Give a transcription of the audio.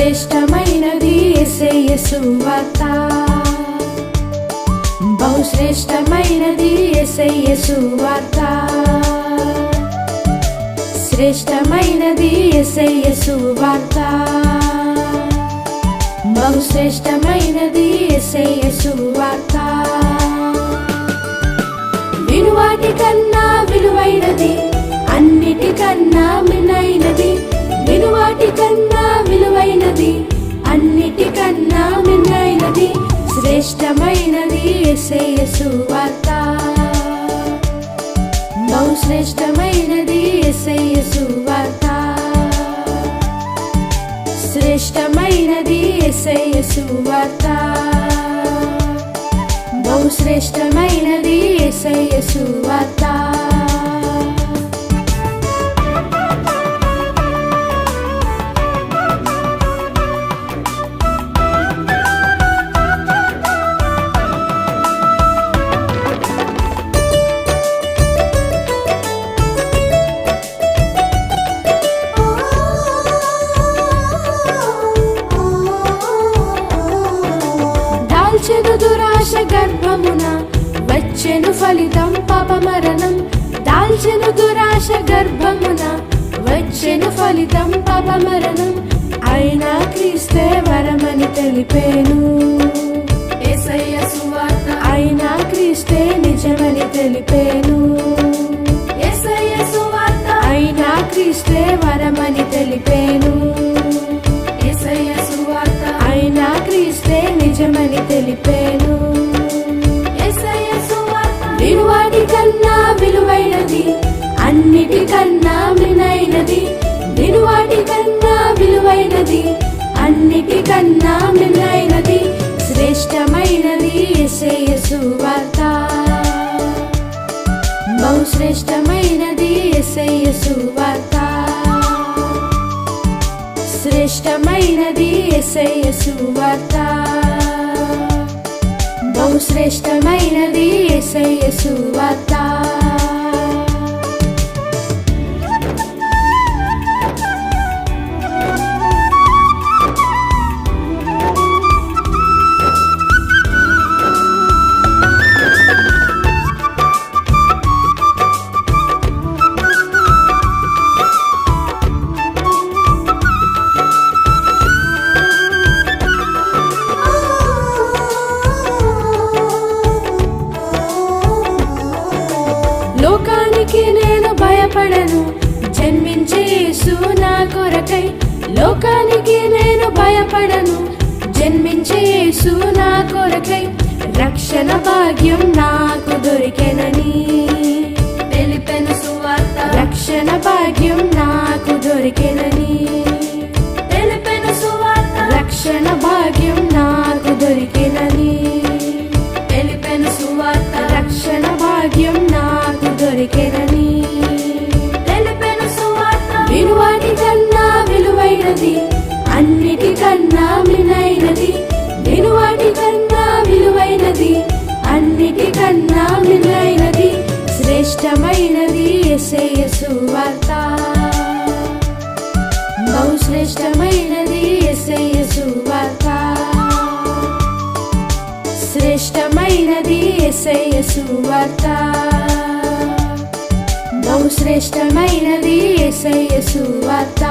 శ్రేష్టమైనది యేసయ్య సువార్త, బహుశ్రేష్టమైనది యేసయ్య సువార్త, శ్రేష్టమైనది యేసయ్య సువార్త, బహుశ్రేష్టమైనది యేసయ్య సువార్త. వినువాటి కన్నా విలువైనది, అన్నిటికన్నా మిన్నైనది, వినువాటి కన్నా విలువైనది, అన్నిటికన్నా మిన్నైనది, శ్రేష్టమైనది యేసయ్య సువార్త, బహుశ్రేష్టమైనది యేసయ్య సువార్త, శ్రేష్టమైనది యేసయ్య సువార్త, బహుశ్రేష్టమైనది యేసయ్య సువార్త. దాల్చెను దురాశ గర్భమున వచ్చెను ఫలితం పాపమరణం, దాల్చెను దురాశ గర్భమున వచ్చెను ఫలితం పాపమరణం, అయినా క్రీస్తే వరమని తెలిపేను యేసయ్య సువార్త, అయినా క్రీస్తే నిజమని తెలిపేను యేసయ్య సువార్త, అయినా క్రీస్తే వరమని తెలిపేను యేసయ్య సువార్త, అయినా క్రీస్తే నిజమని తెలిపేను యేసయ్య సువార్త. వినువాటి కన్నా విలువైనది, అన్నిటికన్నా మిన్నైనది, వినువాటి కన్నా విలువైనది, అన్నిటికన్నా మిన్నైనది, శ్రేష్టమైనది యేసయ్య సువార్త, బహుశ్రేష్టమైనది యేసయ్య సువార్త, శ్రేష్టమైనది యేసయ్య సువార్త, బహుశ్రేష్టమైనది యేసయ్య సువార్త. లోకానికి నేను భయపడను, జన్మించే యేసు నా కొరకై, లోకానికి నేను భయపడను, జన్మించే యేసు నా కొరకై, రక్షణ భాగ్యం నాకు దొరికెనని తెలిపెను సువార్త, రక్షణ భాగ్యం నాకు దొరికెనని తెలిపెను సువార్త, రక్షణ భాగ్యం నాకు దొరికెనని తెలిపెను సువార్త, రక్షణ భాగ్యం నాకు దొరికెనని తెలిపెను సువార్త. వినువాటి కన్నా విలువైనది, అన్నిటికన్నా మిన్నైనది, వినువాటి కన్నా విలువైనది, అన్నిటికన్నా మిన్నైనది, శ్రేష్టమైనది యేసయ్య సువార్త, బహుశ్రేష్టమైనది యేసయ్య సువార్త, శ్రేష్టమైనది యేసయ్య సువార్త, బహుశ్రేష్టమైనది యేసయ్య సువార్త.